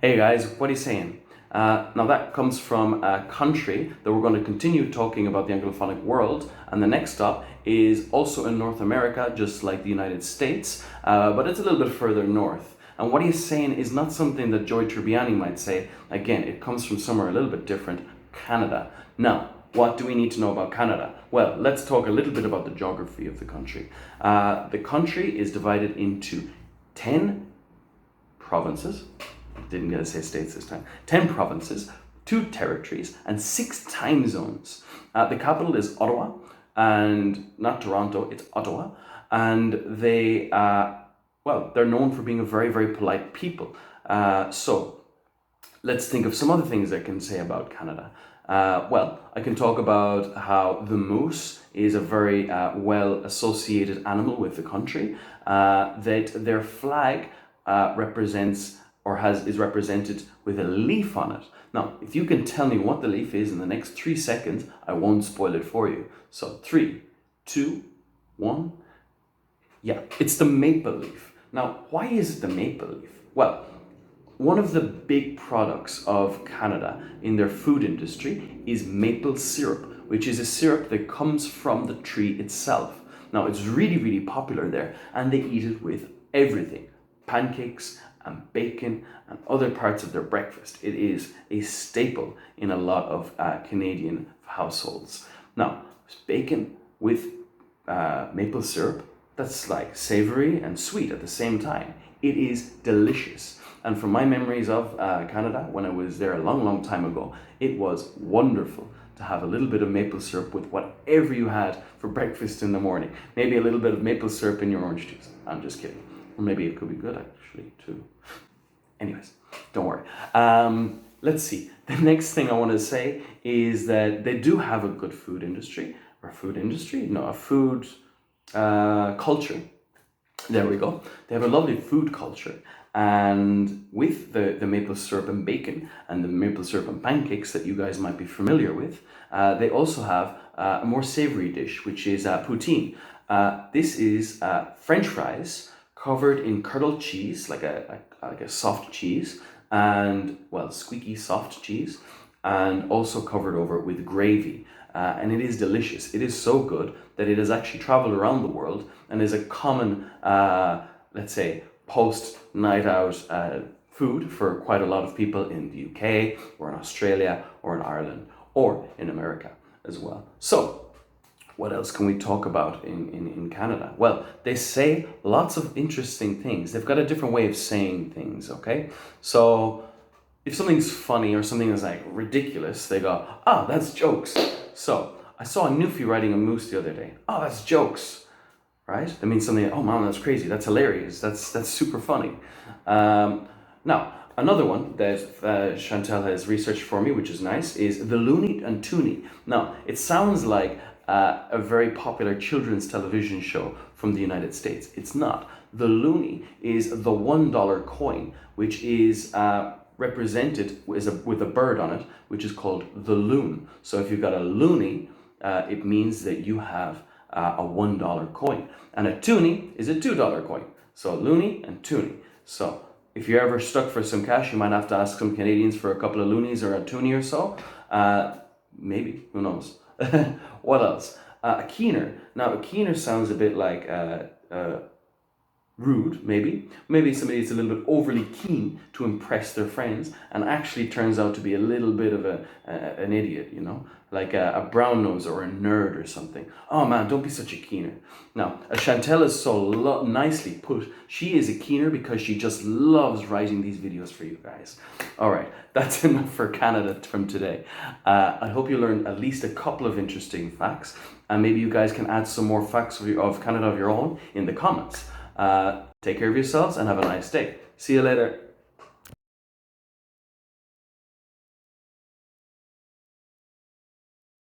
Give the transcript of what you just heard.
Hey guys, what are you saying? Now that comes from a country that we're going to continue talking about the Anglophonic world, and the next stop is also in North America, just like the United States, but it's a little bit further north. And what he's saying is not something that Joy Tribbiani might say. Again, it comes from somewhere a little bit different, Canada. Now, what do we need to know about Canada? Well, let's talk a little bit about the geography of the country. The country is divided into 10 provinces. Didn't get to say states this time. 10 provinces, 2 territories, and 6 time zones. The capital is Ottawa, and not Toronto, it's Ottawa. And they, they're known for being a very, very polite people. So let's think of some other things I can say about Canada. I can talk about how the moose is a very well associated animal with the country, that their flag represents or is represented with a leaf on it. Now, if you can tell me what the leaf is in the next 3 seconds, I won't spoil it for you. So 3, 2, 1. Yeah, it's the maple leaf. Now, why is it the maple leaf? Well, one of the big products of Canada in their food industry is maple syrup, which is a syrup that comes from the tree itself. Now, it's really, really popular there, and they eat it with everything. Pancakes and bacon and other parts of their breakfast. It is a staple in a lot of Canadian households. Now, bacon with maple syrup, that's like savory and sweet at the same time. It is delicious. And from my memories of Canada, when I was there a long, long time ago, it was wonderful to have a little bit of maple syrup with whatever you had for breakfast in the morning. Maybe a little bit of maple syrup in your orange juice. I'm just kidding. Or maybe it could be good actually too. Anyways, don't worry. Let's see. The next thing I want to say is that they do have a good food industry. Or a food culture. There we go. They have a lovely food culture. And with the maple syrup and bacon and the maple syrup and pancakes that you guys might be familiar with, they also have a more savory dish, which is poutine. This is French fries covered in curdled cheese, like a soft cheese, and squeaky soft cheese, and also covered over with gravy. And it is delicious. It is so good that it has actually traveled around the world and is a common, let's say, post night out food for quite a lot of people in the UK or in Australia or in Ireland or in America as well. So what else can we talk about in Canada? Well, they say lots of interesting things. They've got a different way of saying things, okay? So if something's funny or something is like ridiculous, they go, "Ah, that's jokes." So I saw a newfie riding a moose the other day. "Oh, that's jokes." Right? That means something, "Oh man, that's crazy, that's hilarious, that's super funny." Now, another one that Chantel has researched for me, which is nice, is the loony and toonie. Now, it sounds like a very popular children's television show from the United States. It's not. The loony is the $1 coin, which is represented with a bird on it, which is called the loon. So if you've got a loony, it means that you have a $1 coin. And a toonie is a $2 coin. So loony and toonie. So if you're ever stuck for some cash, you might have to ask some Canadians for a couple of loonies or a toonie or so. Maybe, who knows? What else? A keener. Now, a keener sounds a bit like rude, maybe. Maybe somebody is a little bit overly keen to impress their friends and actually turns out to be a little bit of an idiot, you know? Like a brown nose or a nerd or something. "Oh man, don't be such a keener." Now, Chantel is so nicely put. She is a keener because she just loves writing these videos for you guys. All right, that's enough for Canada from today. I hope you learned at least a couple of interesting facts, and maybe you guys can add some more facts of Canada of your own in the comments. Take care of yourselves and have a nice day. See you later.